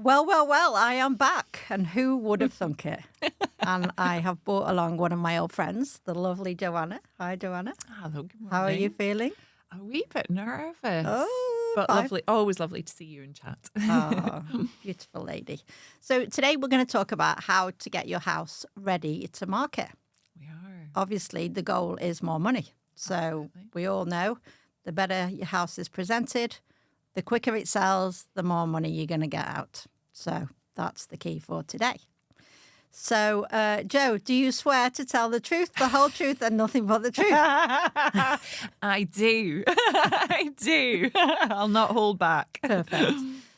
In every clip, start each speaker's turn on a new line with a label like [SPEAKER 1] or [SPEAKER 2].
[SPEAKER 1] Well, I am back. And who would have thunk it? And I have brought along one of my old friends, the lovely Joanna. Hi, Joanna.
[SPEAKER 2] Hello, good morning.
[SPEAKER 1] How are you feeling?
[SPEAKER 2] A wee bit nervous.
[SPEAKER 1] Oh,
[SPEAKER 2] but
[SPEAKER 1] fine.
[SPEAKER 2] lovely. Always lovely to see you and chat.
[SPEAKER 1] Oh, beautiful lady. So today we're going to talk about how to get your house ready to market.
[SPEAKER 2] We are.
[SPEAKER 1] Obviously, the goal is more money. So
[SPEAKER 2] Absolutely.
[SPEAKER 1] we all know the better your house is presented, the quicker it sells, the more money you're going to get out. So that's the key for today. So, Joe, do you swear to tell the truth, the whole truth, and nothing but the truth?
[SPEAKER 2] I do. I do. I'll not hold back.
[SPEAKER 1] Perfect.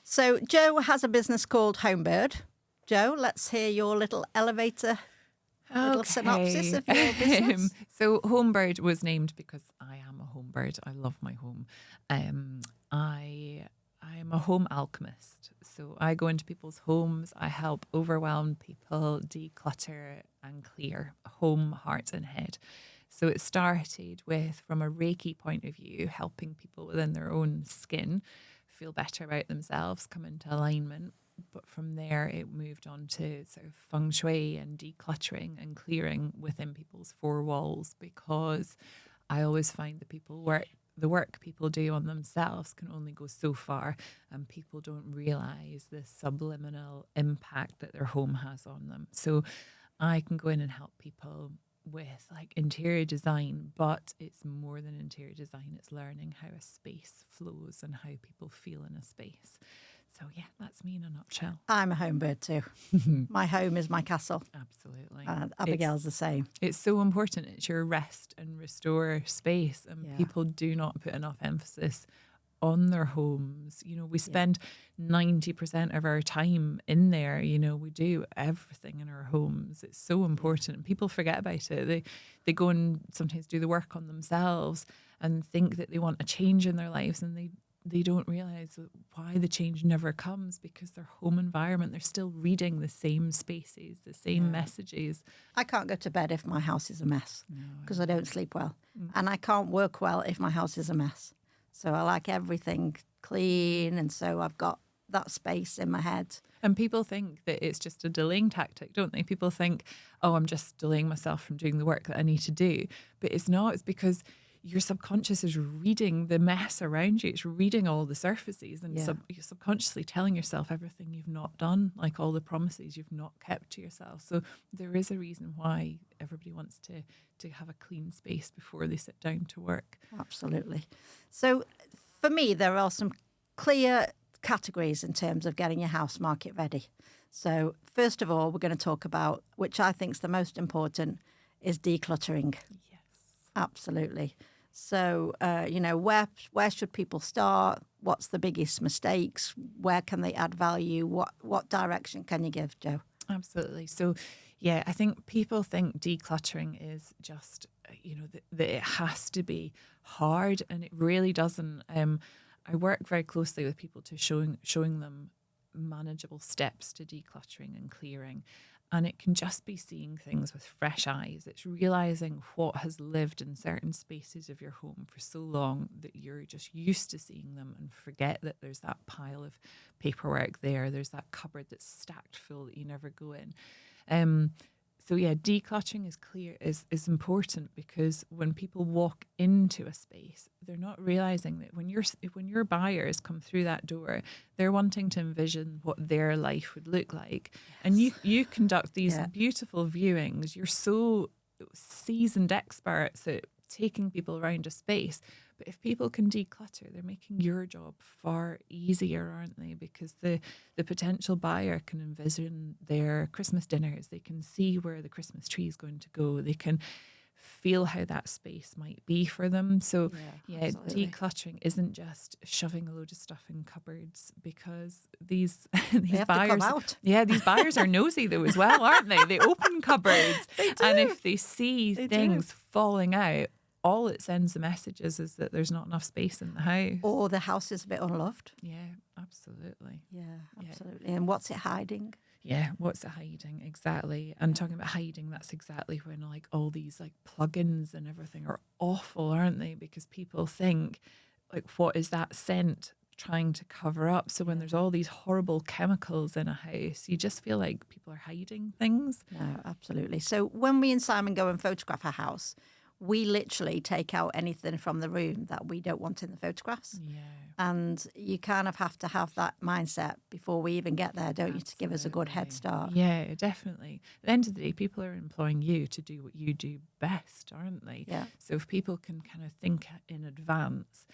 [SPEAKER 1] So, Joe has a business called Homebird. Joe, let's hear your little elevator, little synopsis of your business.
[SPEAKER 2] So Homebird was named because I am a home bird. I love my home. I'm a home alchemist. So I go into people's homes. I help overwhelmed people declutter and clear home, heart and head. So it started with, from a Reiki point of view, helping people within their own skin feel better about themselves, come into alignment. But from there, it moved on to sort of feng shui and decluttering and clearing within people's four walls, because I always find that the work people do on themselves can only go so far, and people don't realize the subliminal impact that their home has on them. So I can go in and help people with like interior design, but it's more than interior design. It's learning how a space flows and how people feel in a space. So yeah, that's me in a nutshell.
[SPEAKER 1] I'm a home bird too. My home is my castle.
[SPEAKER 2] Absolutely.
[SPEAKER 1] And Abigail's the same.
[SPEAKER 2] It's so important. It's your rest and restore space. And people do not put enough emphasis on their homes. You know, we spend 90% of our time in there. You know, we do everything in our homes. It's so important. And people forget about it. They go and sometimes do the work on themselves and think that they want a change in their lives, and they don't realize why the change never comes, because their home environment, they're still reading the same spaces, the same messages.
[SPEAKER 1] I can't go to bed if my house is a mess because I don't sleep well. And I can't work well if my house is a mess. So I like everything clean. And so I've got that space in my head.
[SPEAKER 2] And people think that it's just a delaying tactic, don't they? People think, oh, I'm just delaying myself from doing the work that I need to do. But it's not. It's because your subconscious is reading the mess around you. It's reading all the surfaces, and you're subconsciously telling yourself everything you've not done, like all the promises you've not kept to yourself. So there is a reason why everybody wants to have a clean space before they sit down to work.
[SPEAKER 1] Absolutely. So for me, there are some clear categories in terms of getting your house market ready. So first of all, we're going to talk about, which I think is the most important, is decluttering.
[SPEAKER 2] Yes.
[SPEAKER 1] Absolutely. So, where should people start? What's the biggest mistakes? Where can they add value? What direction can you give, Joe?
[SPEAKER 2] Absolutely. So, yeah, I think people think decluttering is just, that it has to be hard, and it really doesn't. I work very closely with people to showing them manageable steps to decluttering and clearing. And it can just be seeing things with fresh eyes. It's realizing what has lived in certain spaces of your home for so long that you're just used to seeing them, and forget that there's that pile of paperwork there. There's that cupboard that's stacked full that you never go in. So yeah, decluttering is important, because when people walk into a space, they're not realizing that when your buyers come through that door, they're wanting to envision what their life would look like. And you conduct these beautiful viewings. You're so seasoned experts at taking people around a space. But if people can declutter, they're making your job far easier, aren't they? Because the potential buyer can envision their Christmas dinners. They can see where the Christmas tree is going to go. They can feel how that space might be for them. So decluttering isn't just shoving a load of stuff in cupboards, because these buyers, these buyers are nosy though as well, aren't they? They open cupboards, and if they see things falling out, all it sends the messages is that there's not enough space in the house.
[SPEAKER 1] Or the house is a bit unloved.
[SPEAKER 2] Yeah, absolutely.
[SPEAKER 1] Yeah, absolutely. And what's it hiding?
[SPEAKER 2] Yeah, what's it hiding? Exactly. And talking about hiding, that's exactly when like all these like plugins and everything are awful, aren't they? Because people think, like, what is that scent trying to cover up. So when there's all these horrible chemicals in a house, you just feel like people are hiding things.
[SPEAKER 1] No, absolutely. So when we and Simon go and photograph a house, we literally take out anything from the room that we don't want in the photographs.
[SPEAKER 2] Yeah.
[SPEAKER 1] And you kind of have to have that mindset before we even get there, don't you, to give us a good head start?
[SPEAKER 2] Yeah, definitely. At the end of the day, people are employing you to do what you do best, aren't they?
[SPEAKER 1] Yeah.
[SPEAKER 2] So if people can kind of think in advance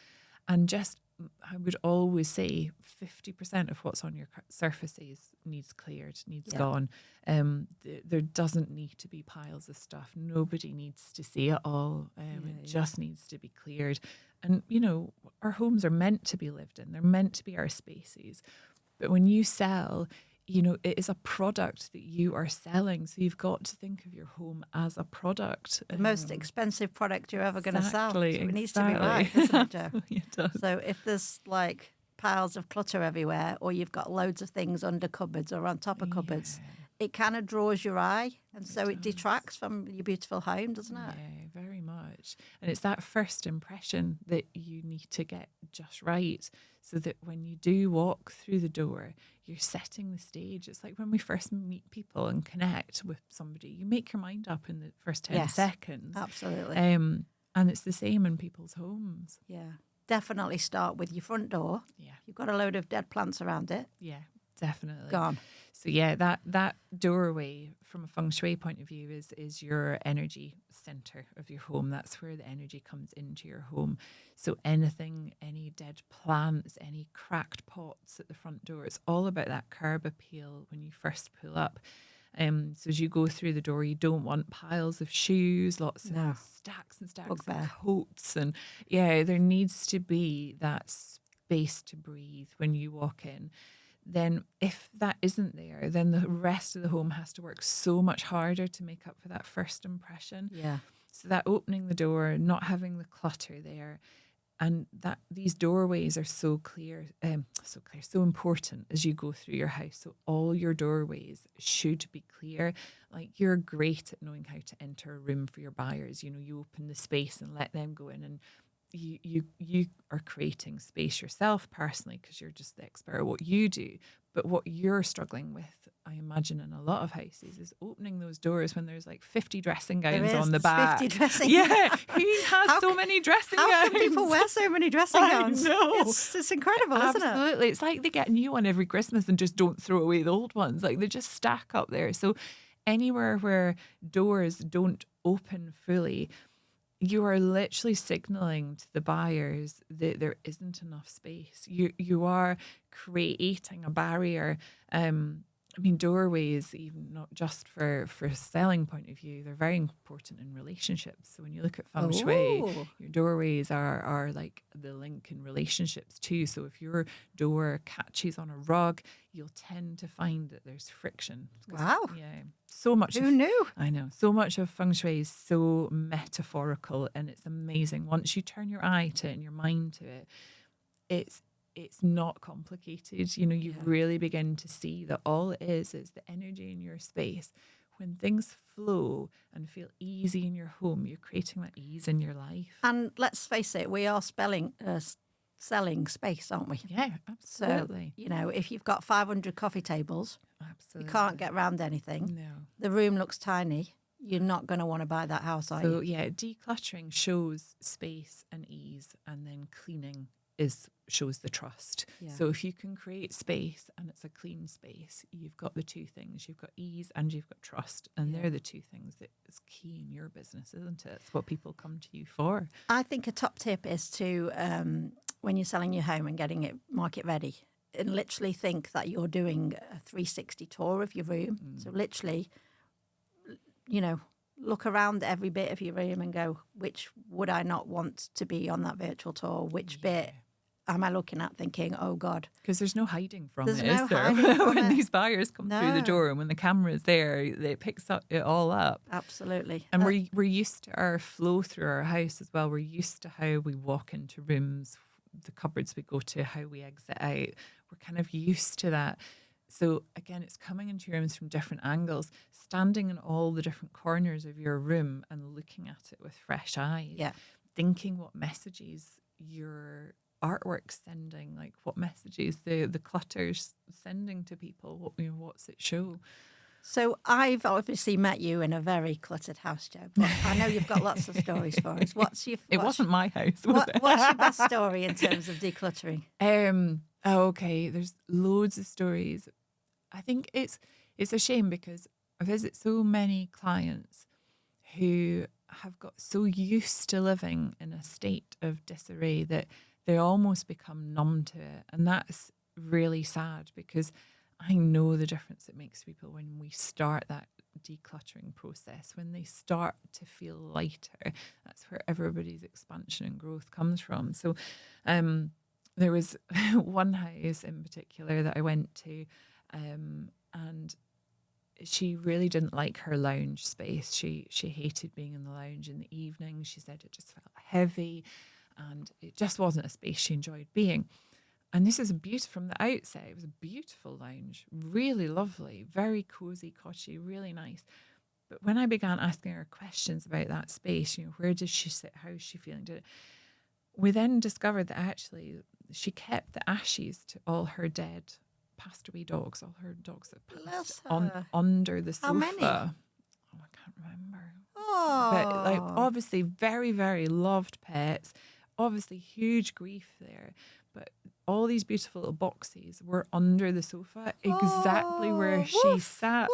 [SPEAKER 2] and just, I would always say 50% of what's on your surfaces needs cleared, needs gone. There doesn't need to be piles of stuff. Nobody needs to see it all. It just needs to be cleared. And, you know, our homes are meant to be lived in. They're meant to be our spaces. But when you sell, you know, it is a product that you are selling. So you've got to think of your home as a product.
[SPEAKER 1] The most expensive product you're ever going to sell. So it needs to be
[SPEAKER 2] exactly.
[SPEAKER 1] right, doesn't it, Joe?
[SPEAKER 2] It does.
[SPEAKER 1] So if there's like piles of clutter everywhere, or you've got loads of things under cupboards or on top of cupboards, it kind of draws your eye. And so it detracts from your beautiful home, doesn't it?
[SPEAKER 2] Yeah, very much. And it's that first impression that you need to get just right, so that when you do walk through the door, you're setting the stage. It's like when we first meet people and connect with somebody, you make your mind up in the first 10 seconds.
[SPEAKER 1] Absolutely.
[SPEAKER 2] And it's the same in people's homes.
[SPEAKER 1] Yeah. Definitely start with your front door.
[SPEAKER 2] Yeah.
[SPEAKER 1] You've got a load of dead plants around it.
[SPEAKER 2] Yeah, definitely.
[SPEAKER 1] Gone.
[SPEAKER 2] So yeah, that doorway from a feng shui point of view is your energy center of your home. That's where the energy comes into your home. So anything, any dead plants, any cracked pots at the front door, it's all about that curb appeal when you first pull up. So as you go through the door, you don't want piles of shoes, lots of stacks and stacks of coats. And yeah, there needs to be that space to breathe when you walk in. Then if that isn't there, then the rest of the home has to work so much harder to make up for that first impression.
[SPEAKER 1] Yeah.
[SPEAKER 2] So that opening the door, not having the clutter there, and that these doorways are so important as you go through your house. So all your doorways should be clear. Like, you're great at knowing how to enter a room for your buyers. You know, you open the space and let them go in, and you are creating space yourself personally because you're just the expert at what you do. But what you're struggling with, I imagine, in a lot of houses is opening those doors when there's like 50 dressing gowns on the back.
[SPEAKER 1] 50 dressing
[SPEAKER 2] Yeah, who has so many dressing gowns?
[SPEAKER 1] How can people wear so many dressing gowns?
[SPEAKER 2] I know.
[SPEAKER 1] It's incredible, isn't it?
[SPEAKER 2] Absolutely. It's like they get a new one every Christmas and just don't throw away the old ones. Like, they just stack up there. So anywhere where doors don't open fully, you are literally signaling to the buyers that there isn't enough space. You are creating a barrier. I mean, doorways, even not just for a selling point of view, they're very important in relationships. So when you look at feng shui, your doorways are like the link in relationships too. So if your door catches on a rug, you'll tend to find that there's friction.
[SPEAKER 1] Wow.
[SPEAKER 2] Yeah. So much.
[SPEAKER 1] Who knew?
[SPEAKER 2] I know. So much of feng shui is so metaphorical, and it's amazing. Once you turn your eye to it and your mind to it, it's not complicated. You know, you really begin to see that all it is the energy in your space. When things flow and feel easy in your home, you're creating that ease in your life.
[SPEAKER 1] And let's face it, we are selling space, aren't we?
[SPEAKER 2] Yeah, absolutely.
[SPEAKER 1] So, you know, if you've got 500 coffee tables,
[SPEAKER 2] Absolutely.
[SPEAKER 1] you can't get round anything.
[SPEAKER 2] No.
[SPEAKER 1] The room looks tiny. You're not going to want to buy that house, are you?
[SPEAKER 2] So yeah, decluttering shows space and ease, and then cleaning shows the trust.
[SPEAKER 1] Yeah.
[SPEAKER 2] So if you can create space and it's a clean space, you've got the two things. You've got ease and you've got trust. And they're the two things that is key in your business, isn't it? It's what people come to you for.
[SPEAKER 1] I think a top tip is to, when you're selling your home and getting it market ready, and literally think that you're doing a 360 tour of your room. So literally, you know, look around every bit of your room and go, which would I not want to be on that virtual tour? Which bit am I looking at thinking, oh, God?
[SPEAKER 2] Because there's no hiding from
[SPEAKER 1] There's
[SPEAKER 2] it,
[SPEAKER 1] no
[SPEAKER 2] is there?
[SPEAKER 1] hiding from
[SPEAKER 2] When
[SPEAKER 1] it.
[SPEAKER 2] these buyers come through the door and when the camera's there, it picks it all up.
[SPEAKER 1] Absolutely.
[SPEAKER 2] And we're used to our flow through our house as well. We're used to how we walk into rooms, the cupboards we go to, how we exit out. We're kind of used to that. So again, it's coming into your rooms from different angles, standing in all the different corners of your room and looking at it with fresh eyes.
[SPEAKER 1] Yeah.
[SPEAKER 2] Thinking what messages you're artwork sending? Like, what messages the clutter's sending to people? What, what's it show?
[SPEAKER 1] So I've obviously met you in a very cluttered house, Joe, but I know you've got lots of stories for us.
[SPEAKER 2] It wasn't my house, was it?
[SPEAKER 1] What's your best story in terms of decluttering?
[SPEAKER 2] Okay, there's loads of stories. I think it's a shame because I visit so many clients who have got so used to living in a state of disarray that they almost become numb to it. And that's really sad because I know the difference it makes to people when we start that decluttering process, when they start to feel lighter. That's where everybody's expansion and growth comes from. So there was one house in particular that I went to, and she really didn't like her lounge space. She hated being in the lounge in the evening. She said it just felt heavy and it just wasn't a space she enjoyed being. And this is beautiful from the outset. It was a beautiful lounge, really lovely, very cozy, cottagey, really nice. But when I began asking her questions about that space, where does she sit? How is she feeling? We then discovered that actually she kept the ashes to all her dead, passed away dogs, all her dogs that passed under the sofa.
[SPEAKER 1] How many?
[SPEAKER 2] Oh, I can't remember.
[SPEAKER 1] Oh.
[SPEAKER 2] But like, obviously very, very loved pets, obviously huge grief there. But all these beautiful little boxes were under the sofa, exactly where she sat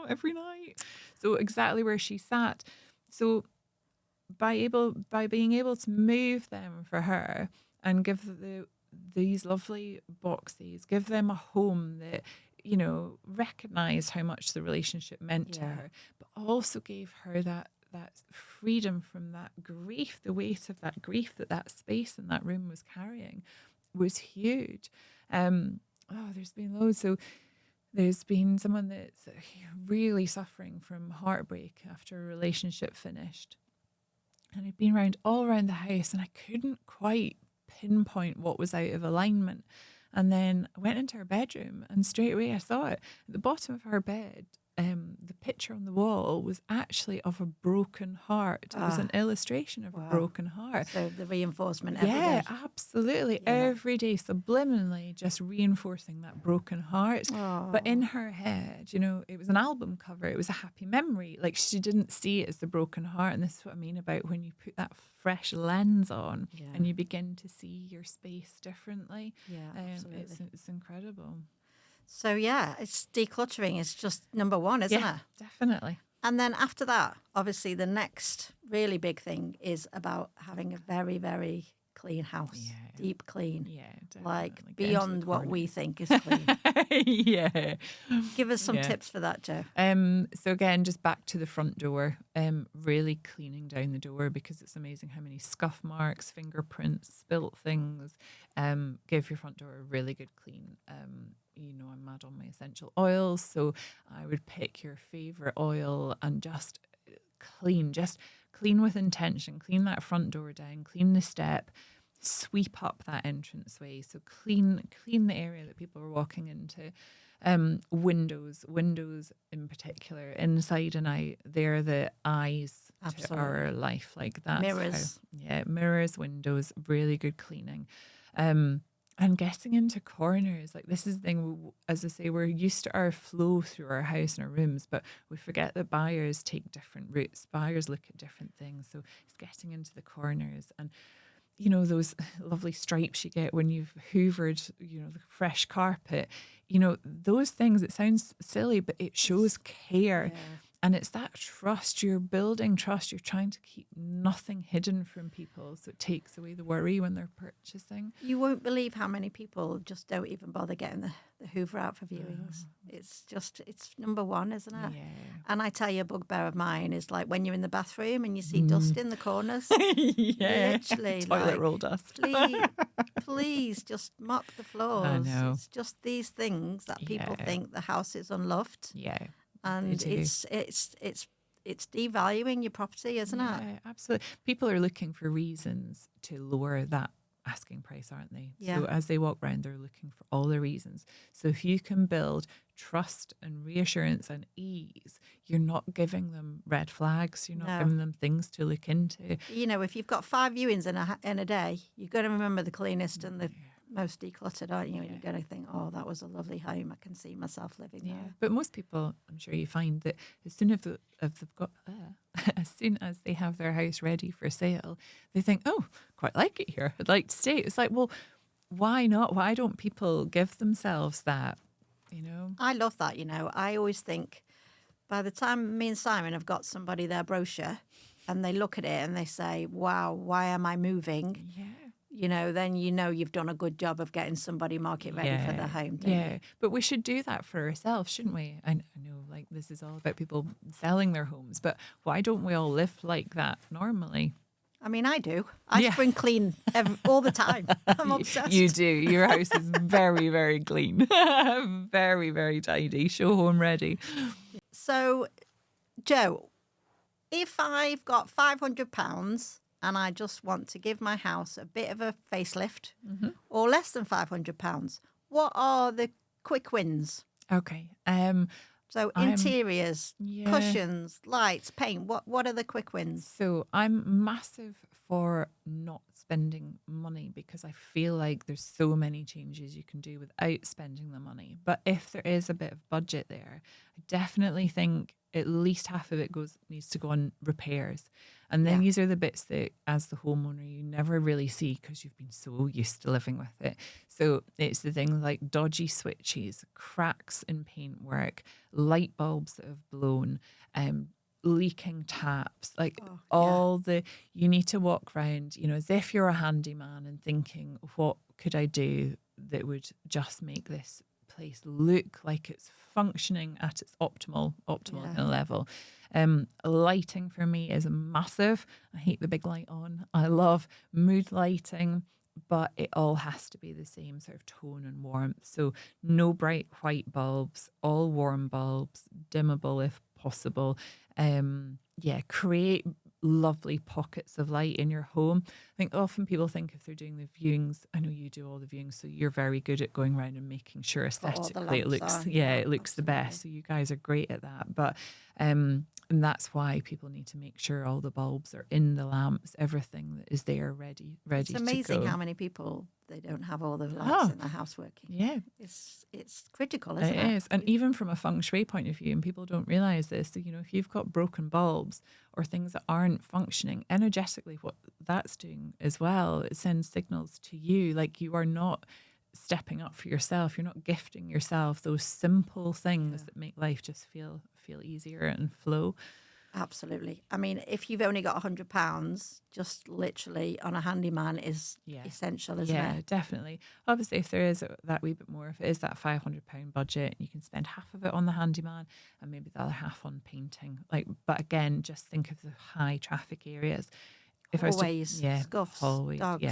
[SPEAKER 2] every night. So exactly where she sat. So by being able to move them for her and give these lovely boxes, give them a home that, recognised how much the relationship meant to her, but also gave her that freedom from that grief, the weight of that grief that space in that room was carrying was huge. There's been loads. So there's been someone that's really suffering from heartbreak after a relationship finished. And I'd been all around the house and I couldn't quite pinpoint what was out of alignment. And then I went into her bedroom and straight away I saw it. At the bottom of her bed, the picture on the wall was actually of a broken heart. It was an illustration of a broken heart.
[SPEAKER 1] So the reinforcement every day.
[SPEAKER 2] Yeah, absolutely. Yeah. Every day, subliminally just reinforcing that broken heart.
[SPEAKER 1] Oh.
[SPEAKER 2] But in her head, it was an album cover. It was a happy memory. Like, she didn't see it as the broken heart. And this is what I mean about when you put that fresh lens on and you begin to see your space differently.
[SPEAKER 1] Yeah, absolutely.
[SPEAKER 2] It's incredible.
[SPEAKER 1] So, it's decluttering is just number one, isn't it?
[SPEAKER 2] Definitely.
[SPEAKER 1] And then after that, obviously, the next really big thing is about having a very, very clean house. Yeah. Deep clean. Yeah, definitely. Like beyond what we think is clean.
[SPEAKER 2] Yeah.
[SPEAKER 1] Give us some tips for that, Joe.
[SPEAKER 2] So again, just back to the front door, really cleaning down the door, because it's amazing how many scuff marks, fingerprints, spilt things. Give your front door a really good clean. I'm mad on my essential oils, so I would pick your favorite oil and just clean with intention. Clean that front door down, clean the step, sweep up that entranceway. So clean the area that people are walking into. Windows in particular, inside and out, they're the eyes to our life. Like that.
[SPEAKER 1] Mirrors.
[SPEAKER 2] Mirrors, windows, really good cleaning. And getting into corners, like this is the thing, as I say, we're used to our flow through our house and our rooms, but we forget that buyers take different routes. Buyers look at different things. So it's getting into the corners and, those lovely stripes you get when you've hoovered, the fresh carpet, those things, it sounds silly, but it shows care. Yeah. And it's that trust. You're building trust. You're trying to keep nothing hidden from people. So it takes away the worry when they're purchasing.
[SPEAKER 1] You won't believe how many people just don't even bother getting the Hoover out for viewings. It's number one, isn't it? Yeah. And I tell you, a bugbear of mine is like when you're in the bathroom and you see dust in the corners. Literally.
[SPEAKER 2] Toilet roll dust.
[SPEAKER 1] Please just mop the floors. I know. It's just these things that people think the house is unloved.
[SPEAKER 2] Yeah.
[SPEAKER 1] And it's devaluing your property, isn't it?
[SPEAKER 2] Yeah, absolutely. People are looking for reasons to lower that asking price, aren't they? Yeah. So as they walk around, they're looking for all the reasons. So if you can build trust and reassurance and ease, you're not giving them red flags. You're not
[SPEAKER 1] No.
[SPEAKER 2] giving them things to look into.
[SPEAKER 1] You know, if you've got 5 viewings in a day, you've got to remember the cleanest and the most decluttered, aren't you? And you're going to think, oh, that was a lovely home. I can see myself living there.
[SPEAKER 2] But most people, I'm sure you find that as soon as they've got, as soon as they have their house ready for sale, they think, oh, quite like it here. I'd like to stay. It's like, well, why not? Why don't people give themselves that? You know,
[SPEAKER 1] I love that. You know, I always think by the time me and Simon have got somebody their brochure and they look at it and they say, wow, why am I moving?
[SPEAKER 2] yeah.
[SPEAKER 1] You know, then you know you've done a good job of getting somebody market ready for their home. Don't you?
[SPEAKER 2] But we should do that for ourselves, shouldn't we? I know, like, this is all about people selling their homes, but why don't we all live like that normally?
[SPEAKER 1] I mean, I do. I spring clean all the time. I'm obsessed.
[SPEAKER 2] You do. Your house is very, very clean. Very, very tidy. Show home ready.
[SPEAKER 1] So, Joe, if I've got £500 and I just want to give my house a bit of a facelift, or less than £500, what are the quick wins?
[SPEAKER 2] Okay.
[SPEAKER 1] So interiors, cushions, lights, paint. What are the quick wins?
[SPEAKER 2] So I'm massive for not spending money because I feel like there's so many changes you can do without spending the money. But if there is a bit of budget there, I definitely think at least half of it needs to go on repairs. And then these are the bits that, as the homeowner, you never really see because you've been so used to living with it. So it's the things like dodgy switches, cracks in paintwork, light bulbs that have blown, leaking taps, like you need to walk around, you know, as if you're a handyman and thinking, what could I do that would just make this place look like it's functioning at its optimal kind of level. Lighting for me is massive. I hate the big light on. I love mood lighting, but it all has to be the same sort of tone and warmth. So no bright white bulbs, all warm bulbs, dimmable if possible. Create lovely pockets of light in your home. I think often people think if they're doing the viewings, I know you do all the viewings, so you're very good at going around and making sure aesthetically it looks it looks the best. So you guys are great at that. But and that's why people need to make sure all the bulbs are in the lamps, everything that is there ready
[SPEAKER 1] It's
[SPEAKER 2] to
[SPEAKER 1] amazing
[SPEAKER 2] go.
[SPEAKER 1] how many people they don't have all the lights in their house working.
[SPEAKER 2] Yeah.
[SPEAKER 1] It's critical, isn't it?
[SPEAKER 2] It is. And even from a feng shui point of view, and people don't realise this, so, you know, if you've got broken bulbs or things that aren't functioning, energetically what that's doing as well, it sends signals to you, like you are not stepping up for yourself. You're not gifting yourself those simple things that make life just feel easier and flow.
[SPEAKER 1] Absolutely. I mean, if you've only got £100, just literally on a handyman is essential, isn't it?
[SPEAKER 2] Yeah, definitely. Obviously, if there is that wee bit more, if it is that £500 budget, you can spend half of it on the handyman and maybe the other half on painting. But again, just think of the high traffic areas.
[SPEAKER 1] Hallways, scuffs,
[SPEAKER 2] hallways,
[SPEAKER 1] dogs.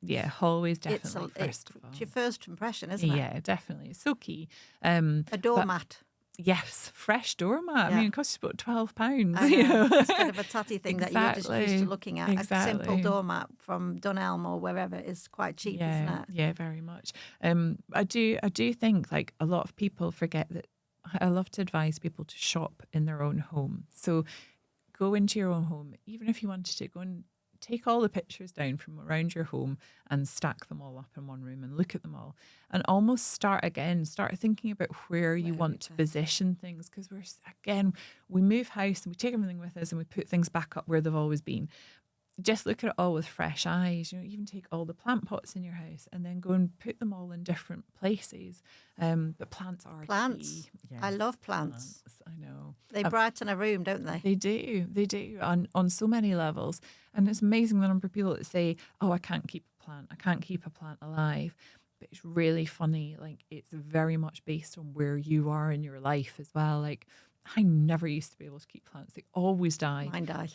[SPEAKER 2] Yeah, hallways definitely first of all.
[SPEAKER 1] It's your first impression, isn't it?
[SPEAKER 2] Yeah, definitely. It's so key.
[SPEAKER 1] A doormat.
[SPEAKER 2] Yes, fresh doormat. I mean, it costs you about £12.
[SPEAKER 1] You know? It's kind of a tatty thing that you're just used to looking at. A simple doormat from Dunelm or wherever is quite cheap, isn't it?
[SPEAKER 2] Yeah, very much. I do think like a lot of people forget that I love to advise people to shop in their own home. So go into your own home, even if you wanted to go and take all the pictures down from around your home and stack them all up in one room and look at them all and almost start thinking about where you want to position things, because we move house and we take everything with us and we put things back up where they've always been. Just look at it all with fresh eyes. You know, even take all the plant pots in your house and then go and put them all in different places. But plants are key. Yes,
[SPEAKER 1] I love plants.
[SPEAKER 2] I know.
[SPEAKER 1] They brighten a room, don't they?
[SPEAKER 2] They do on so many levels. And it's amazing the number of people that say, oh, I can't keep a plant. I can't keep a plant alive. But it's really funny. Like, it's very much based on where you are in your life as well. Like, I never used to be able to keep plants. They always die.
[SPEAKER 1] Mine die.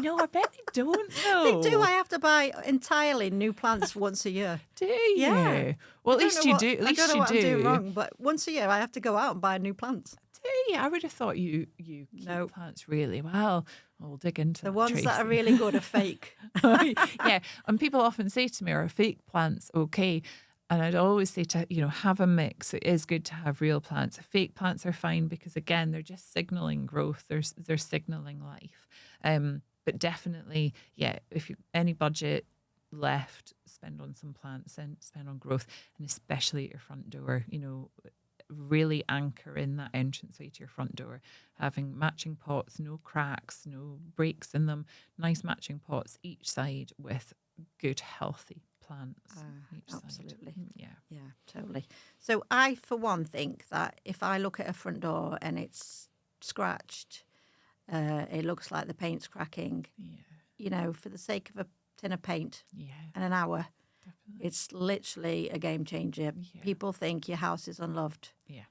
[SPEAKER 2] No, I bet they don't, though.
[SPEAKER 1] They do. I have to buy entirely new plants once a year.
[SPEAKER 2] Do you?
[SPEAKER 1] Yeah.
[SPEAKER 2] Well, at least you do. At least
[SPEAKER 1] I don't know
[SPEAKER 2] you
[SPEAKER 1] what
[SPEAKER 2] do.
[SPEAKER 1] I'm doing wrong, but once a year I have to go out and buy new plants.
[SPEAKER 2] Do you? I would have thought you keep plants really well. We'll dig into
[SPEAKER 1] the
[SPEAKER 2] that,
[SPEAKER 1] ones
[SPEAKER 2] Tracy.
[SPEAKER 1] that are really good are fake.
[SPEAKER 2] Yeah, and people often say to me, are fake plants okay? And I'd always say to, have a mix. It is good to have real plants. Fake plants are fine because, again, they're just signaling growth. They're signaling life. But definitely, yeah, if you any budget left, spend on some plants and spend on growth, and especially at your front door, really anchor in that entranceway to your front door, having matching pots, no cracks, no breaks in them, nice matching pots each side with good, healthy plants each
[SPEAKER 1] absolutely.
[SPEAKER 2] side.
[SPEAKER 1] Yeah, totally. So I, for one, think that if I look at a front door and it's scratched, it looks like the paint's cracking, for the sake of a tin of paint and an hour,
[SPEAKER 2] Definitely.
[SPEAKER 1] it's literally a game changer. People think your house is unloved.
[SPEAKER 2] Yeah.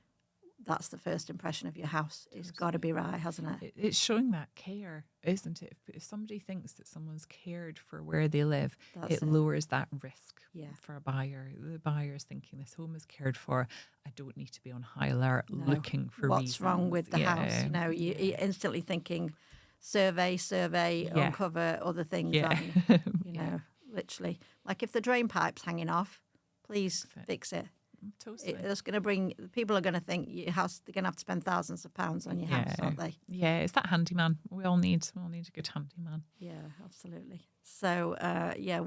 [SPEAKER 1] That's the first impression of your house. It's got to be right, hasn't it?
[SPEAKER 2] It's showing that care, isn't it? If somebody thinks that someone's cared for where they live, it lowers that risk for a buyer. The buyer's thinking this home is cared for. I don't need to be on high alert looking for
[SPEAKER 1] what's
[SPEAKER 2] reasons.
[SPEAKER 1] wrong with the house. You're instantly thinking survey, uncover other things. Literally. Like if the drain pipe's hanging off, please fix it.
[SPEAKER 2] Totally.
[SPEAKER 1] It's going to bring people are going to think your house. They're going to have to spend thousands of pounds on your house, aren't they?
[SPEAKER 2] Yeah, it's that handyman. We all need a good handyman.
[SPEAKER 1] Yeah, absolutely. So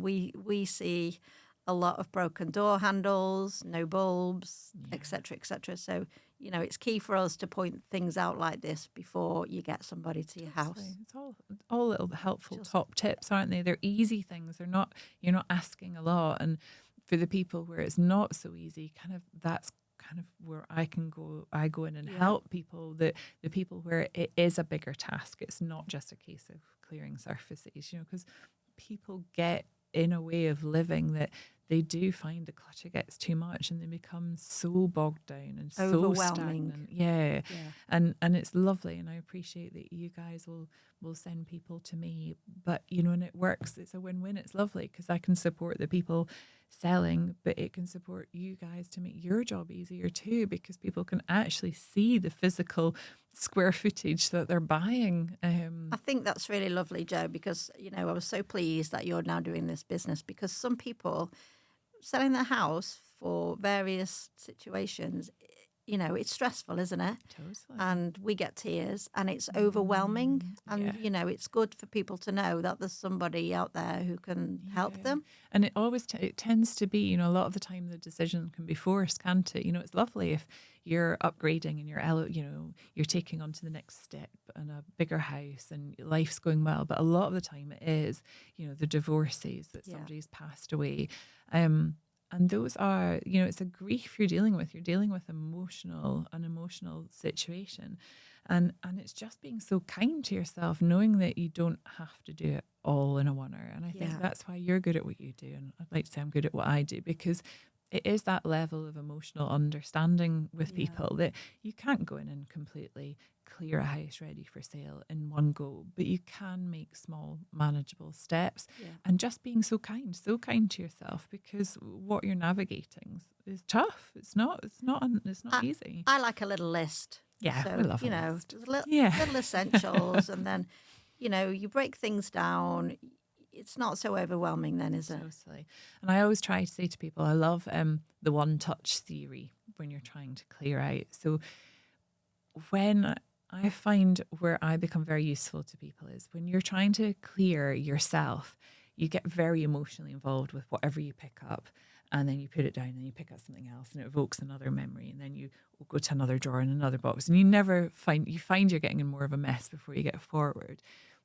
[SPEAKER 1] we see a lot of broken door handles, no bulbs, etc., etc. So it's key for us to point things out like this before you get somebody to your house.
[SPEAKER 2] It's all little helpful top tips, aren't they? They're easy things. You're not asking a lot. And for the people where it's not so easy, that's where I go in and help people. The people where it is a bigger task. It's not just a case of clearing surfaces, because people get in a way of living that they do find the clutter gets too much and they become so bogged down and so
[SPEAKER 1] overwhelming.
[SPEAKER 2] Stagnant. Yeah. And it's lovely, and I appreciate that you guys will send people to me, but and it works. It's a win-win. It's lovely because I can support the people selling, but it can support you guys to make your job easier too, because people can actually see the physical square footage that they're buying.
[SPEAKER 1] I think that's really lovely, Jo, because I was so pleased that you're now doing this business, because some people selling their house for various situations, it's stressful, isn't it?
[SPEAKER 2] Totally.
[SPEAKER 1] And we get tears and it's overwhelming. And, it's good for people to know that there's somebody out there who can help them.
[SPEAKER 2] And it always it tends to be, a lot of the time the decision can be forced, can't it? It's lovely if you're upgrading and you're taking on to the next step and a bigger house and life's going well. But a lot of the time it is, the divorces that somebody's passed away. And those are, it's a grief you're dealing with. You're dealing with an emotional situation. And it's just being so kind to yourself, knowing that you don't have to do it all in a oneer. And I think that's why you're good at what you do. And I'd like to say I'm good at what I do, because it is that level of emotional understanding with people that you can't go in and completely clear a house ready for sale in one go, but you can make small manageable steps. And just being so kind to yourself, because what you're navigating is tough. It's not easy.
[SPEAKER 1] I like a little list.
[SPEAKER 2] Yeah,
[SPEAKER 1] so,
[SPEAKER 2] we love a list.
[SPEAKER 1] Little essentials, and then you break things down. It's not so overwhelming then, is it?
[SPEAKER 2] Totally. And I always try to say to people, I love the one-touch theory when you're trying to clear out. So when I find where I become very useful to people is when you're trying to clear yourself, you get very emotionally involved with whatever you pick up, and then you put it down and you pick up something else and it evokes another memory, and then you go to another drawer and another box, and you find you're getting in more of a mess before you get forward.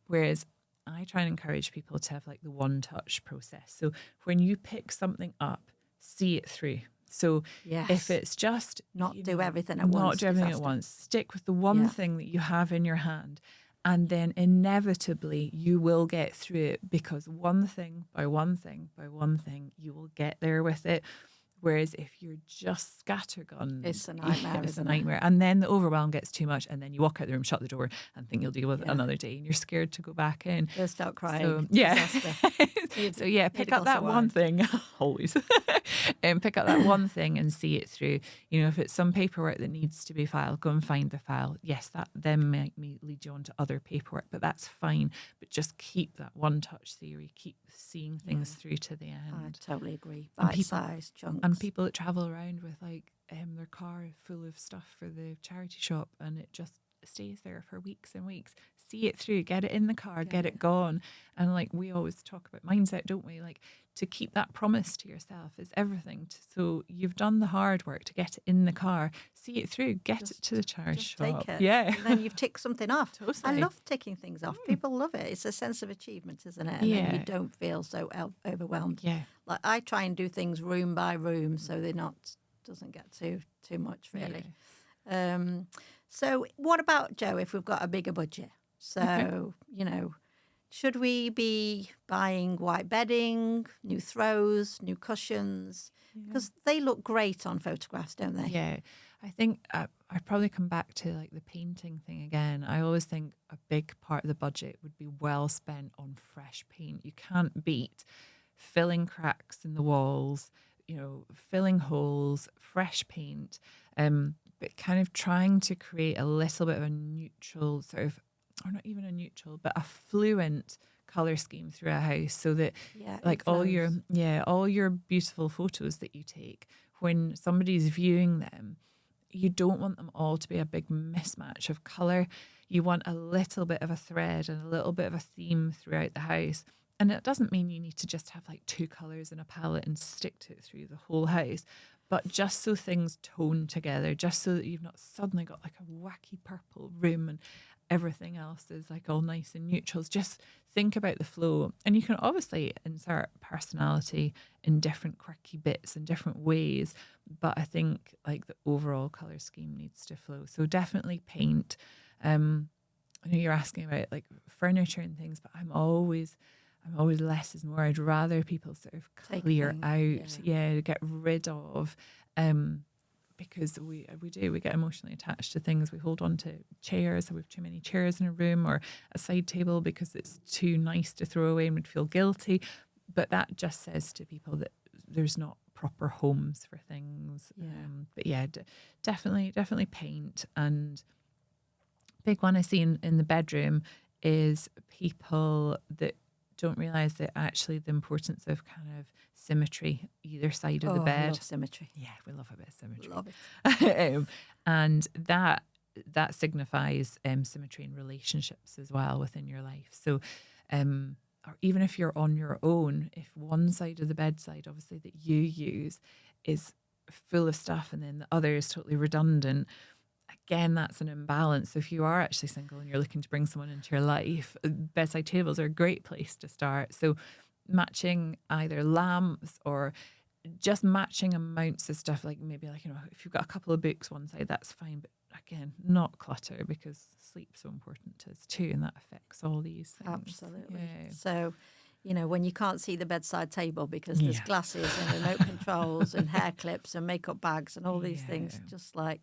[SPEAKER 2] Whereas I try and encourage people to have like the one touch process. So when you pick something up, see it through. So if it's just
[SPEAKER 1] not do everything at once,
[SPEAKER 2] stick with the one thing that you have in your hand, and then inevitably you will get through it, because one thing by one thing by one thing, you will get there with it. Whereas if you're just scattergun,
[SPEAKER 1] it's a nightmare.
[SPEAKER 2] It's a nightmare. And then the overwhelm gets too much, and then you walk out the room, shut the door, and think you'll deal with it another day, and you're scared to go back in.
[SPEAKER 1] You'll start crying.
[SPEAKER 2] So, pick up that one thing, always. And pick up that one thing and see it through. If it's some paperwork that needs to be filed, go and find the file. Yes, that then might lead you on to other paperwork, but that's fine. But just keep that one touch theory. Keep seeing things through to the end.
[SPEAKER 1] I totally agree. Bite-sized chunks.
[SPEAKER 2] And people that travel around with like their car full of stuff for the charity shop, and it just stays there for weeks and weeks. See it through, get it in the car, get it gone. And like we always talk about mindset, don't we? Like to keep that promise to yourself is everything. So you've done the hard work to get it in the car, see it through, get it to the charity shop.
[SPEAKER 1] Take it.
[SPEAKER 2] Yeah.
[SPEAKER 1] And then you've ticked something off.
[SPEAKER 2] Totally.
[SPEAKER 1] I love ticking things off. People love it. It's a sense of achievement, isn't it? And then you don't feel so overwhelmed.
[SPEAKER 2] Yeah.
[SPEAKER 1] Like I try and do things room by room so they're not, doesn't get too much really. So what about, Jo, if we've got a bigger budget? So, should we be buying white bedding, new throws, new cushions? Because they look great on photographs, don't they?
[SPEAKER 2] Yeah. I think I'd probably come back to like the painting thing again. I always think a big part of the budget would be well spent on fresh paint. You can't beat filling cracks in the walls, filling holes, fresh paint, but kind of trying to create a little bit of a neutral sort of, or not even a neutral, but a fluent color scheme through a house, so that like all your beautiful photos that you take, when somebody's viewing them, you don't want them all to be a big mismatch of color. You want a little bit of a thread and a little bit of a theme throughout the house. And it doesn't mean you need to just have like 2 colors in a palette and stick to it through the whole house, but just so things tone together, just so that you've not suddenly got like a wacky purple room and everything else is like all nice and neutrals. Just think about the flow. And you can obviously insert personality in different quirky bits in different ways, but I think like the overall color scheme needs to flow. So definitely paint. I know you're asking about like furniture and things, but I'm always less is more. I'd rather people sort of clear out, get rid of, because we get emotionally attached to things. We hold on to chairs, so we have too many chairs in a room, or a side table because it's too nice to throw away and we'd feel guilty. But that just says to people that there's not proper homes for things. But definitely paint. And big one I see in the bedroom is people that don't realise that actually the importance of kind of symmetry either side of the bed.
[SPEAKER 1] I love symmetry.
[SPEAKER 2] Yeah, we love a bit of symmetry.
[SPEAKER 1] Love it.
[SPEAKER 2] And that signifies symmetry in relationships as well within your life. So, or even if you're on your own, if one side of the bedside, obviously that you use, is full of stuff and then the other is totally redundant, again, that's an imbalance. So if you are actually single and you're looking to bring someone into your life, bedside tables are a great place to start. So matching either lamps or just matching amounts of stuff, like maybe like, if you've got a couple of books one side, that's fine. But again, not clutter, because sleep's so important to us too, and that affects all these things.
[SPEAKER 1] Absolutely. Yeah. So, when you can't see the bedside table because there's glasses and remote controls and hair clips and makeup bags and all these things, just like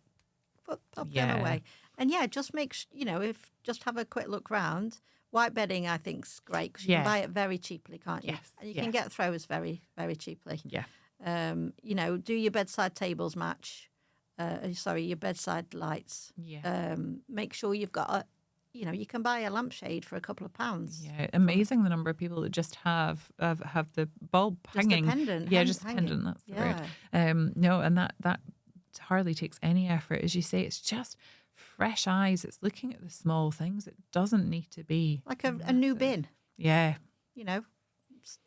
[SPEAKER 1] pop them away. And just make just have a quick look round. White bedding, I think, is great because you can buy it very cheaply, can't you?
[SPEAKER 2] Yes.
[SPEAKER 1] And you can get throws very, very cheaply.
[SPEAKER 2] Yeah.
[SPEAKER 1] Do your bedside tables match? Your bedside lights.
[SPEAKER 2] Yeah.
[SPEAKER 1] Make sure you've got you can buy a lampshade for a couple of pounds.
[SPEAKER 2] Yeah, amazing the number of people that just have the bulb hanging.
[SPEAKER 1] Just a pendant.
[SPEAKER 2] Just a pendant. That's the word. No, and that hardly takes any effort. As you say, it's just fresh eyes. It's looking at the small things. It doesn't need to be
[SPEAKER 1] like a new bin.
[SPEAKER 2] Yeah.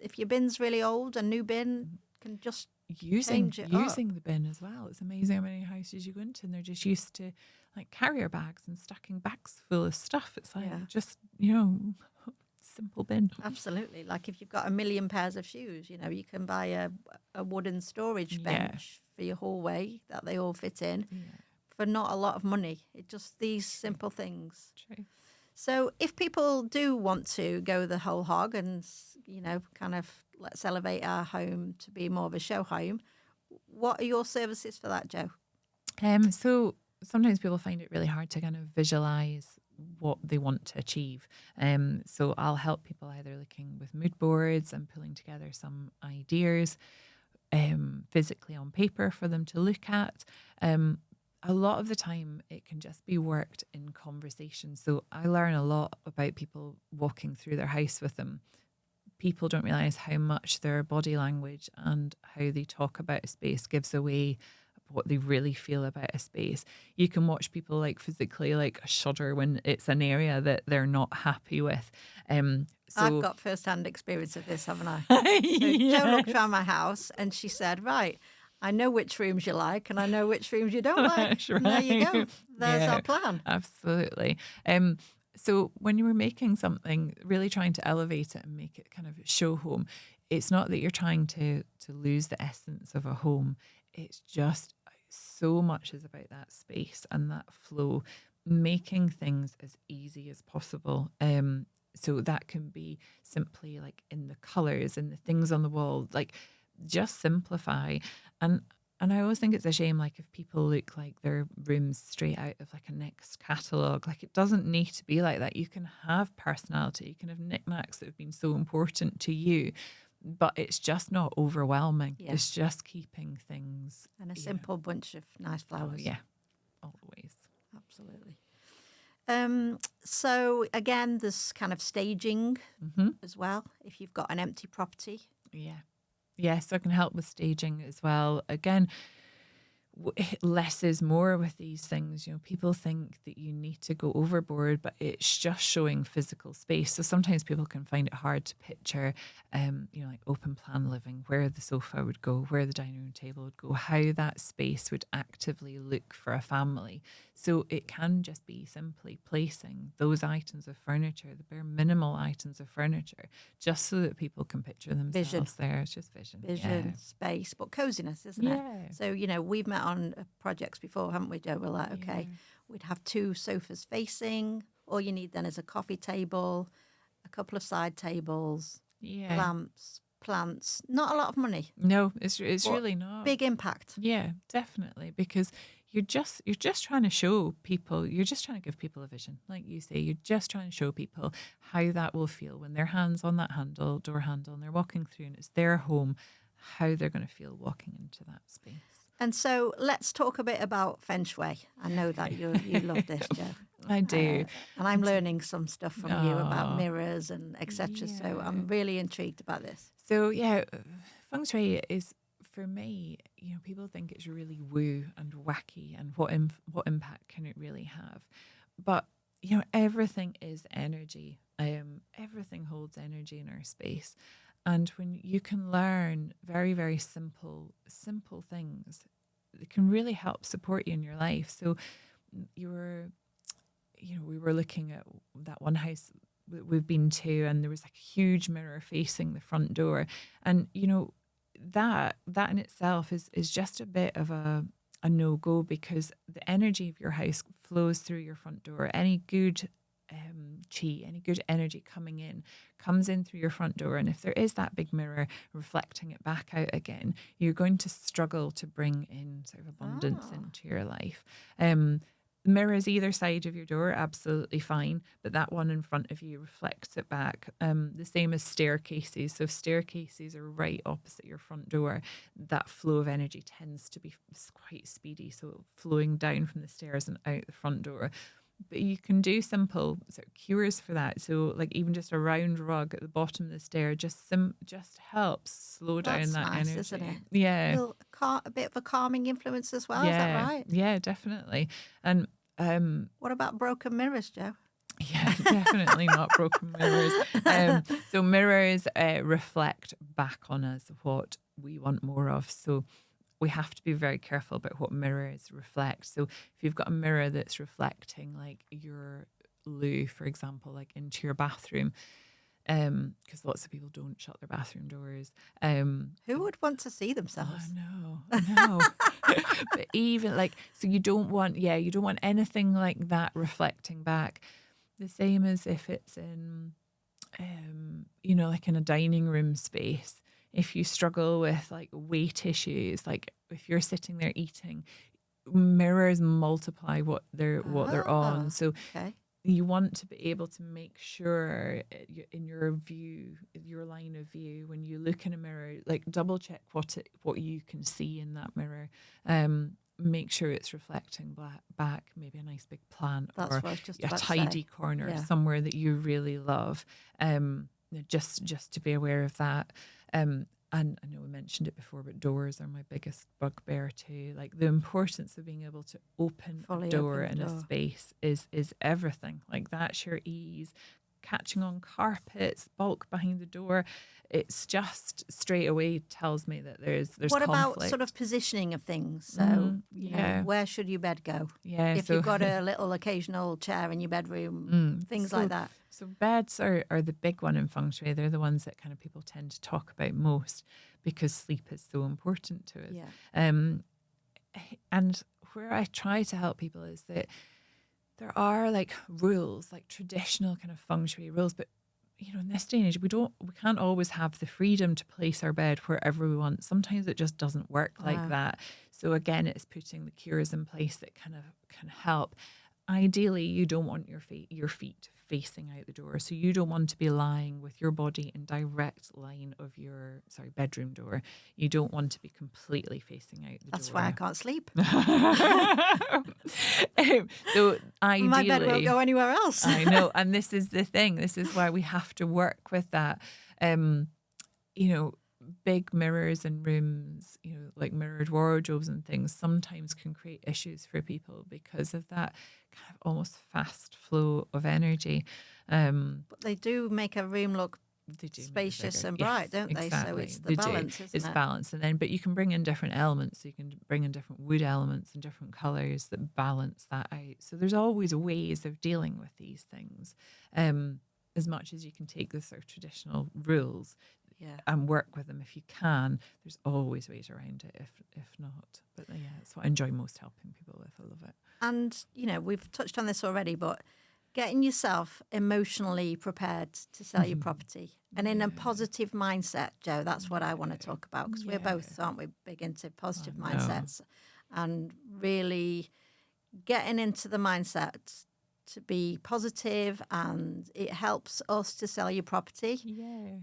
[SPEAKER 1] If your bin's really old, a new bin can just
[SPEAKER 2] using
[SPEAKER 1] the
[SPEAKER 2] bin as well. It's amazing how many houses you go into and they're just used to like carrier bags and stacking bags full of stuff. It's like just simple bin.
[SPEAKER 1] Absolutely. Like if you've got 1 million pairs of shoes, you can buy a wooden storage bench for your hallway that they all fit in for not a lot of money. It just these simple things.
[SPEAKER 2] True.
[SPEAKER 1] So if people do want to go the whole hog and kind of let's elevate our home to be more of a show home, what are your services for that, Jo?
[SPEAKER 2] So sometimes people find it really hard to kind of visualize what they want to achieve. So I'll help people either looking with mood boards and pulling together some ideas physically on paper for them to look at. A lot of the time it can just be worked in conversation. So I learn a lot about people walking through their house with them people don't realize how much their body language and how they talk about a space gives away what they really feel about a space. You can watch people like physically like shudder when it's an area that they're not happy with.
[SPEAKER 1] I've
[SPEAKER 2] So
[SPEAKER 1] got first-hand experience of this, haven't I? So Jo looked around my house and she said, right, I know which rooms you like and I know which rooms you don't like.
[SPEAKER 2] That's
[SPEAKER 1] And there you go.
[SPEAKER 2] right.
[SPEAKER 1] There's
[SPEAKER 2] Yeah,
[SPEAKER 1] our plan.
[SPEAKER 2] absolutely. So when you were making something, really trying to elevate it and make it kind of show home, it's not that you're trying to lose the essence of a home. It's just so much is about that space and that flow, making things as easy as possible. So that can be simply like in the colors and the things on the wall, like just simplify. And and I always think it's a shame, like if people look like their rooms straight out of like a Next catalogue. Like it doesn't need to be like that. You can have personality. You can have knickknacks that have been so important to you, but it's just not overwhelming.
[SPEAKER 1] Yeah.
[SPEAKER 2] It's just keeping things.
[SPEAKER 1] And a
[SPEAKER 2] Yeah.
[SPEAKER 1] simple bunch of nice
[SPEAKER 2] Oh,
[SPEAKER 1] flowers.
[SPEAKER 2] yeah, always.
[SPEAKER 1] Absolutely. So again, there's kind of staging as well. If you've got an empty property,
[SPEAKER 2] Yeah. Yes, I can help with staging as well. Again, less is more with these things. You know, people think that you need to go overboard, but it's just showing physical space. So sometimes people can find it hard to picture, like open plan living, where the sofa would go, where the dining room table would go, how that space would actively look for a family. So it can just be simply placing those items of furniture, the bare minimal items of furniture, just so that people can picture themselves there. It's just vision.
[SPEAKER 1] space, but coziness, isn't it? So, we've met on projects before, haven't we, Jo? We're like, okay, we'd have 2 sofas facing. All you need then is a coffee table, a couple of side tables, lamps, plants. Not a lot of money.
[SPEAKER 2] No, it's really not.
[SPEAKER 1] Big impact.
[SPEAKER 2] Yeah, definitely, because you're just trying to show people, you're just trying to give people a vision. Like you say, you're just trying to show people how that will feel when their hands on that door handle, and they're walking through and it's their home, how they're going to feel walking into that space.
[SPEAKER 1] And so let's talk a bit about Feng Shui. I know that you love this, Jo.
[SPEAKER 2] I do.
[SPEAKER 1] And I'm learning some stuff from you about mirrors and etc. So I'm really intrigued about this.
[SPEAKER 2] So yeah, Feng Shui is, for me, people think it's really woo and wacky and what impact can it really have? But, everything is energy. Everything holds energy in our space. And when you can learn very, very simple things, it can really help support you in your life. So we were looking at that one house we've been to, and there was like a huge mirror facing the front door. And, that in itself is just a bit of a no-go, because the energy of your house flows through your front door. Any good chi, any good energy comes in through your front door, and if there is that big mirror reflecting it back out again, you're going to struggle to bring in sort of abundance into your life. Mirrors either side of your door, absolutely fine, but that one in front of you reflects it back. The same as staircases. So if staircases are right opposite your front door, that flow of energy tends to be quite speedy, so flowing down from the stairs and out the front door. But you can do simple sort of cures for that. So like even just a round rug at the bottom of the stair just helps slow down that
[SPEAKER 1] nice,
[SPEAKER 2] energy.
[SPEAKER 1] Isn't it?
[SPEAKER 2] Yeah.
[SPEAKER 1] A bit of a calming influence as well, is that right?
[SPEAKER 2] Yeah, definitely. And
[SPEAKER 1] what about broken mirrors, Jo?
[SPEAKER 2] Yeah, definitely not broken mirrors. So mirrors reflect back on us what we want more of. So we have to be very careful about what mirrors reflect. So if you've got a mirror that's reflecting like your loo, for example, like into your bathroom, because lots of people don't shut their bathroom doors.
[SPEAKER 1] Who would want to see themselves?
[SPEAKER 2] I know. But even like, so you don't want anything like that reflecting back. The same as if it's in, like in a dining room space. If you struggle with like weight issues, like if you're sitting there eating, mirrors multiply what they're on. So you want to be able to make sure in your view, your line of view, when you look in a mirror, like double check what you can see in that mirror. Make sure it's reflecting back, maybe a nice big plant or a tidy corner somewhere that you really love. just to be aware of that. And I know we mentioned it before, but doors are my biggest bugbear too. Like the importance of being able to open
[SPEAKER 1] Fully
[SPEAKER 2] a door
[SPEAKER 1] open
[SPEAKER 2] in
[SPEAKER 1] the
[SPEAKER 2] a
[SPEAKER 1] door.
[SPEAKER 2] space is everything. Like that's your ease. Catching on carpets, bulk behind the door, it's just straight away tells me that there's
[SPEAKER 1] What about
[SPEAKER 2] conflict.
[SPEAKER 1] sort of positioning of things? So,
[SPEAKER 2] Yeah.
[SPEAKER 1] where should your bed go?
[SPEAKER 2] Yeah,
[SPEAKER 1] If
[SPEAKER 2] so
[SPEAKER 1] you've got a little occasional chair in your bedroom, things like that.
[SPEAKER 2] So beds are the big one in feng shui. They're the ones that kind of people tend to talk about most because sleep is so important to us.
[SPEAKER 1] Yeah.
[SPEAKER 2] And where I try to help people is that there are like rules, like traditional kind of feng shui rules, but in this day and age, we can't always have the freedom to place our bed wherever we want. Sometimes it just doesn't work like that. So again, it's putting the cures in place that kind of can help. Ideally, you don't want your feet facing out the door. So you don't want to be lying with your body in direct line of your bedroom door. You don't want to be completely facing out the door.
[SPEAKER 1] That's why I can't sleep.
[SPEAKER 2] So ideally,
[SPEAKER 1] my bed won't go anywhere else.
[SPEAKER 2] I know, and this is the thing. This is why we have to work with that. Big mirrors in rooms, like mirrored wardrobes and things, sometimes can create issues for people because of that kind of almost fast flow of energy.
[SPEAKER 1] But they do make a room look
[SPEAKER 2] They do
[SPEAKER 1] spacious
[SPEAKER 2] bigger.
[SPEAKER 1] and bright,
[SPEAKER 2] Yes,
[SPEAKER 1] don't they?
[SPEAKER 2] exactly.
[SPEAKER 1] So it's the
[SPEAKER 2] They
[SPEAKER 1] balance,
[SPEAKER 2] do.
[SPEAKER 1] isn't
[SPEAKER 2] It's
[SPEAKER 1] it?
[SPEAKER 2] balance, but you can bring in different elements. So you can bring in different wood elements and different colours that balance that out. So there's always ways of dealing with these things. As much as you can take the sort of traditional rules and work with them if you can, there's always ways around it if not. But yeah, it's what I enjoy most helping people with. I love it.
[SPEAKER 1] And, we've touched on this already, but getting yourself emotionally prepared to sell your property and in a positive mindset, Joe, that's what I want to talk about because we're both, aren't we, big into positive mindsets and really getting into the mindset to be positive, and it helps us to sell your property.
[SPEAKER 2] Yeah.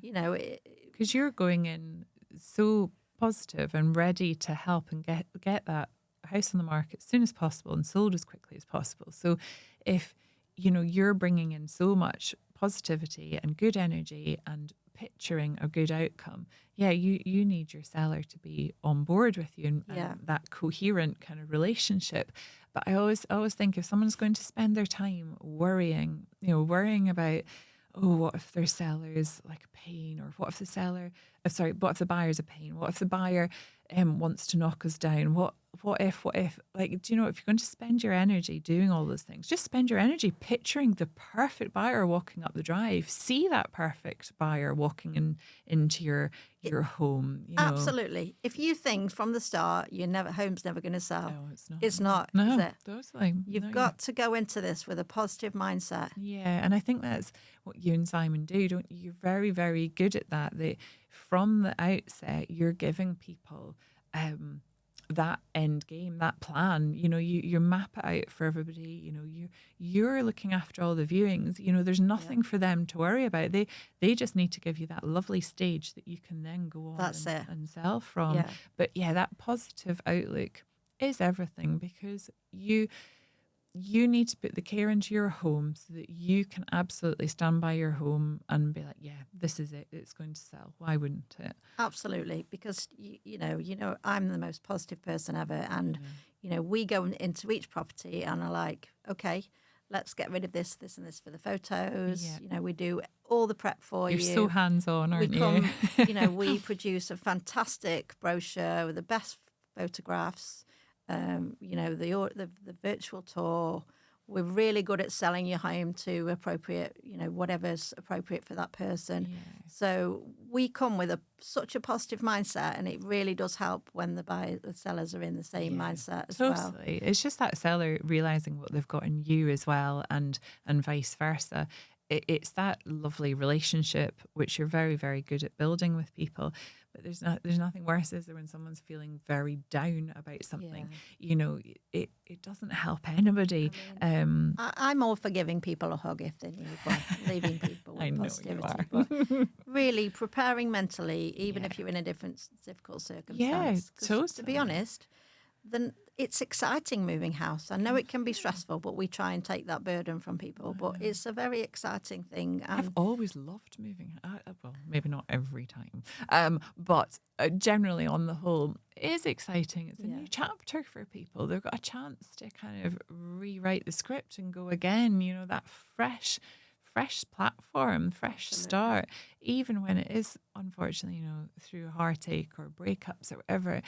[SPEAKER 2] Because you're going in so positive and ready to help and get that house on the market as soon as possible and sold as quickly as possible. So if you're bringing in so much positivity and good energy and picturing a good outcome, you need your seller to be on board with you and that coherent kind of relationship. But I always think if someone's going to spend their time worrying about, what if their seller is like a pain, or what if the buyer's a pain? What if the buyer wants to knock us down? What if, like, do you know, if you're going to spend your energy doing all those things, just spend your energy picturing the perfect buyer walking up the drive. See that perfect buyer walking into your home.
[SPEAKER 1] Absolutely. If you think from the start home's never going to sell,
[SPEAKER 2] No, it's not.
[SPEAKER 1] It's not,
[SPEAKER 2] No,
[SPEAKER 1] is it?
[SPEAKER 2] totally.
[SPEAKER 1] You've got to go into this with a positive mindset.
[SPEAKER 2] Yeah, and I think that's what you and Simon do, don't you? You're very, very good at that. That from the outset, you're giving people that end game, that plan. You map it out for everybody. You're looking after all the viewings. There's nothing for them to worry about. They just need to give you that lovely stage that you can then go on and sell from.
[SPEAKER 1] Yeah.
[SPEAKER 2] But that positive outlook is everything, because you need to put the care into your home so that you can absolutely stand by your home and be like, this is it. It's going to sell. Why wouldn't it?
[SPEAKER 1] Absolutely. Because, I'm the most positive person ever. And, we go into each property and are like, okay, let's get rid of this, and this for the photos.
[SPEAKER 2] Yeah.
[SPEAKER 1] We do all the prep for you.
[SPEAKER 2] You're so hands-on, aren't
[SPEAKER 1] you? We produce a fantastic brochure with the best photographs. The virtual tour. We're really good at selling your home to appropriate, whatever's appropriate for that person.
[SPEAKER 2] Yeah.
[SPEAKER 1] So we come with such a positive mindset, and it really does help when the sellers are in the same mindset as well.
[SPEAKER 2] Totally. It's just that seller realizing what they've got in you as well, and vice versa. It's that lovely relationship which you're very, very good at building with people. But there's nothing worse, is there, when someone's feeling very down about something. It doesn't help anybody.
[SPEAKER 1] I'm all for giving people a hug if they need one, leaving people with positivity. But really preparing mentally, even if you're in a difficult circumstance.
[SPEAKER 2] Yeah, totally.
[SPEAKER 1] To be honest, then it's exciting moving house. I know it can be stressful, but we try and take that burden from people. But it's a very exciting thing.
[SPEAKER 2] I've
[SPEAKER 1] And
[SPEAKER 2] always loved moving. Well, maybe not every time, but generally, on the whole, it is exciting. It's a new chapter for people. They've got a chance to kind of rewrite the script and go again. You know, that fresh platform, fresh start. Even when it is, unfortunately, you know, through heartache or breakups or whatever.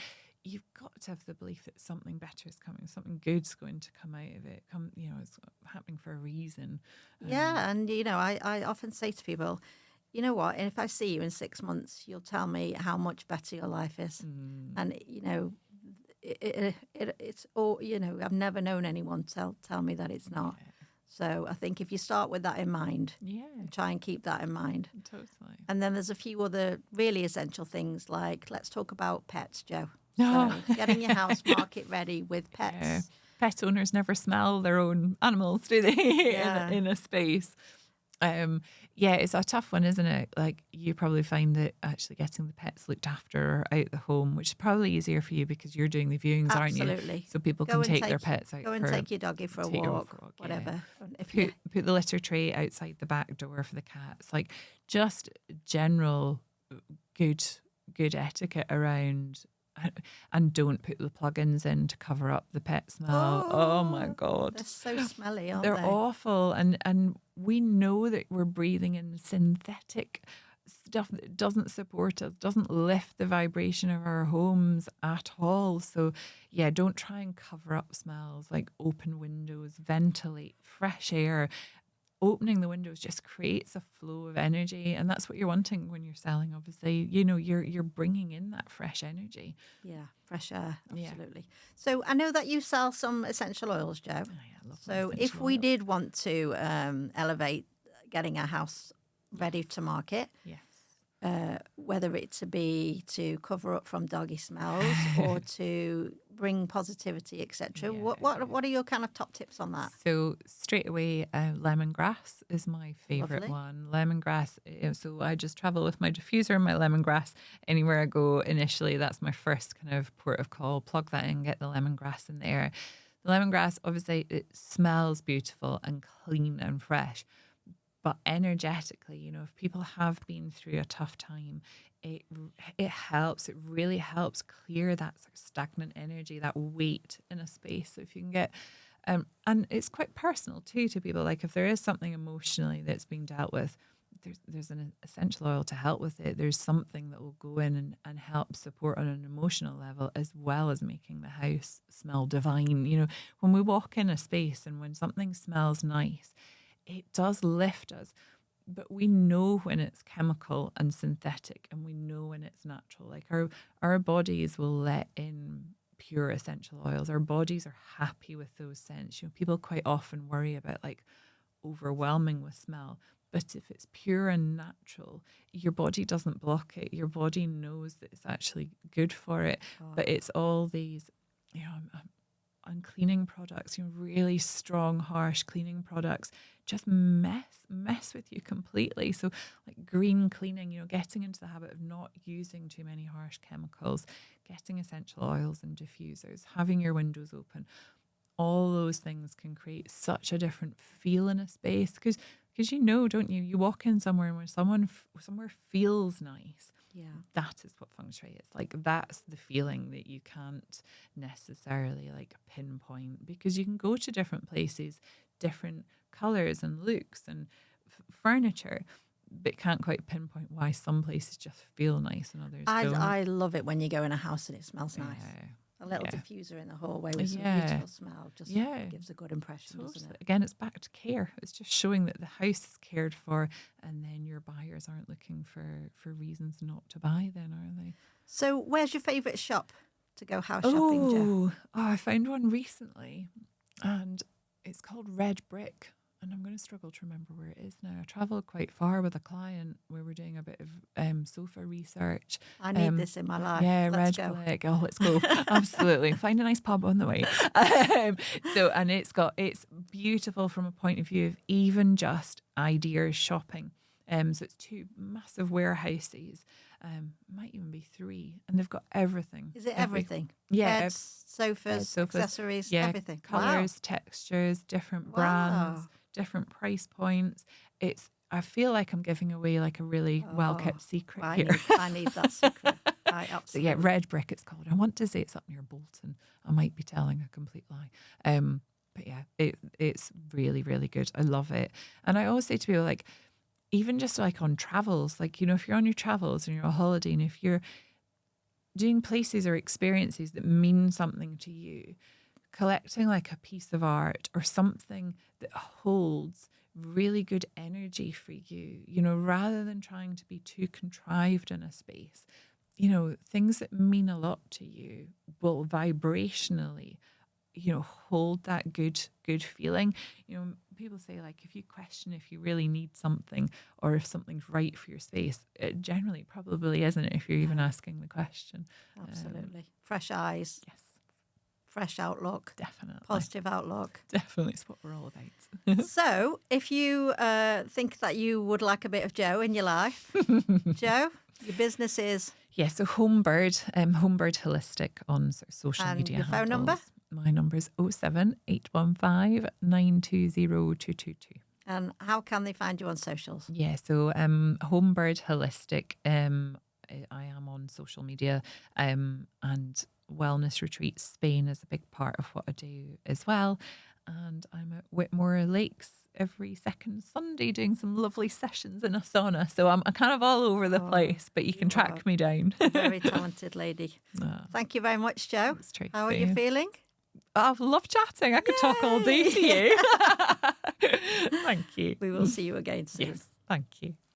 [SPEAKER 2] You've got to have the belief that something better is coming, something good's going to come out of it. You know, it's happening for a reason.
[SPEAKER 1] yeah, and you know, I often say to people, you know what? And if I see you in 6 months, you'll tell me how much better your life is. And you know, it's all, you know, I've never known anyone tell me that it's not. So I think if you start with that in mind, try and keep that in mind.
[SPEAKER 2] Totally.
[SPEAKER 1] And then there's a few other really essential things, like let's talk about pets, Jo. So getting your house market ready with pets.
[SPEAKER 2] Yeah. Pet owners never smell their own animals, do they? in a space. It's a tough one, isn't it? Like, you probably find that actually getting the pets looked after out the home, which is probably easier for you because you're doing the viewings, aren't you?
[SPEAKER 1] Absolutely.
[SPEAKER 2] So people can take their pets out.
[SPEAKER 1] Go and take your doggy for a walk, whatever.
[SPEAKER 2] Yeah. Put the litter tray outside the back door for the cats. Like, just general good etiquette around. And don't put the plugins in to cover up the pet smell. Oh my God.
[SPEAKER 1] They're so smelly, aren't
[SPEAKER 2] They're
[SPEAKER 1] they?
[SPEAKER 2] awful. And we know that we're breathing in synthetic stuff that doesn't support us, doesn't lift the vibration of our homes at all. So yeah, don't try and cover up smells. Like, open windows, ventilate, fresh air. Opening the windows just creates a flow of energy, and that's what you're wanting when you're selling. Obviously, you know, you're bringing in that fresh energy.
[SPEAKER 1] Yeah, fresh air, absolutely. Yeah. So I know that you sell some essential oils, Jo.
[SPEAKER 2] Oh, yeah, I love
[SPEAKER 1] so if we did want to elevate getting our house ready to market, whether it to be to cover up from doggy smells or to bring positivity, etc. What are your kind of top tips on that?
[SPEAKER 2] So straight away, lemongrass is my favourite one. Lemongrass. So I just travel with my diffuser and my lemongrass anywhere I go. Initially, that's my first kind of port of call. Plug that in, get the lemongrass in there. The lemongrass, obviously, it smells beautiful and clean and fresh. But energetically, you know, if people have been through a tough time, it helps. It really helps clear that sort of stagnant energy, that weight in a space. So if you can get, and it's quite personal too to people. Like, if there is something emotionally that's being dealt with, there's an essential oil to help with it. There's something that will go in and help support on an emotional level, as well as making the house smell divine. You know, when we walk in a space and when something smells nice, it does lift us, but we know when it's chemical and synthetic, and we know when it's natural. Like, our bodies will let in pure essential oils. Our bodies are happy with those scents. You know, people quite often worry about like overwhelming with smell, but if it's pure and natural, your body doesn't block it. Your body knows that it's actually good for it. But it's all these, you know, and cleaning products, you know, really strong, harsh cleaning products just mess with you completely. So like green cleaning, you know, getting into the habit of not using too many harsh chemicals, getting essential oils and diffusers, having your windows open, all those things can create such a different feel in a space. Because you know, don't you? You walk in somewhere and when somewhere feels nice, that is what feng shui is. Like, that's the feeling that you can't necessarily like pinpoint, because you can go to different places, different colours and looks and furniture, but can't quite pinpoint why some places just feel nice and others don't.
[SPEAKER 1] I love it when you go in a house and it smells nice. A little diffuser in the hallway with some beautiful smell just gives a good impression, doesn't it?
[SPEAKER 2] Again, it's back to care. It's just showing that the house is cared for, and then your buyers aren't looking for reasons not to buy then, are they?
[SPEAKER 1] So where's your favourite shop to go house shopping, Jo?
[SPEAKER 2] I found one recently, and it's called Red Brick. And I'm going to struggle to remember where it is now. I travelled quite far with a client where we're doing a bit of sofa research.
[SPEAKER 1] I need this in my life.
[SPEAKER 2] Yeah,
[SPEAKER 1] let's
[SPEAKER 2] Red
[SPEAKER 1] go.
[SPEAKER 2] Brick. Oh, let's go. Absolutely. Find a nice pub on the way. And it's beautiful from a point of view of even just ideas shopping. So it's two massive warehouses, might even be 3, and they've got everything.
[SPEAKER 1] Is it everything?
[SPEAKER 2] Yeah,
[SPEAKER 1] Beds, sofas,
[SPEAKER 2] sofas,
[SPEAKER 1] accessories,
[SPEAKER 2] yeah,
[SPEAKER 1] everything.
[SPEAKER 2] colours, textures, different brands,
[SPEAKER 1] Wow.
[SPEAKER 2] different price points. I feel like I'm giving away like a really well kept secret here.
[SPEAKER 1] I need that secret. I
[SPEAKER 2] So
[SPEAKER 1] absolutely.
[SPEAKER 2] yeah, red brick it's called. I want to say it's up near Bolton. I might be telling a complete lie. But yeah, it's really, really good. I love it. And I always say to people, like, even just like on travels, like, you know, if you're on your travels and you're on holiday, and if you're doing places or experiences that mean something to you, collecting like a piece of art or something that holds really good energy for you, you know, rather than trying to be too contrived in a space, you know, things that mean a lot to you will vibrationally, you know, hold that good feeling. You know, people say, like, if you question if you really need something or if something's right for your space, it generally probably isn't if you're even asking the question.
[SPEAKER 1] Absolutely. Fresh eyes,
[SPEAKER 2] Yes,
[SPEAKER 1] fresh outlook,
[SPEAKER 2] definitely.
[SPEAKER 1] positive outlook.
[SPEAKER 2] Definitely, it's what we're all about.
[SPEAKER 1] So, if you think that you would like a bit of Joe in your life, Joe, your business is?
[SPEAKER 2] Yeah, so Homebird, Homebird Holistic on sort of social
[SPEAKER 1] And
[SPEAKER 2] media
[SPEAKER 1] your phone number?
[SPEAKER 2] handles. My number is 07815 920 222.
[SPEAKER 1] And how can they find you on socials?
[SPEAKER 2] Yeah, so Homebird Holistic, I am on social media, and Wellness Retreats Spain is a big part of what I do as well. And I'm at Whitmore Lakes every second Sunday doing some lovely sessions in a sauna. So I'm kind of all over the place, but you can track me down.
[SPEAKER 1] Very talented lady. Thank you very much, Joe.
[SPEAKER 2] Thanks, Tracy.
[SPEAKER 1] How are you feeling?
[SPEAKER 2] I love chatting. I could talk all day to you. Thank you.
[SPEAKER 1] We will see you again soon.
[SPEAKER 2] Yes, thank you.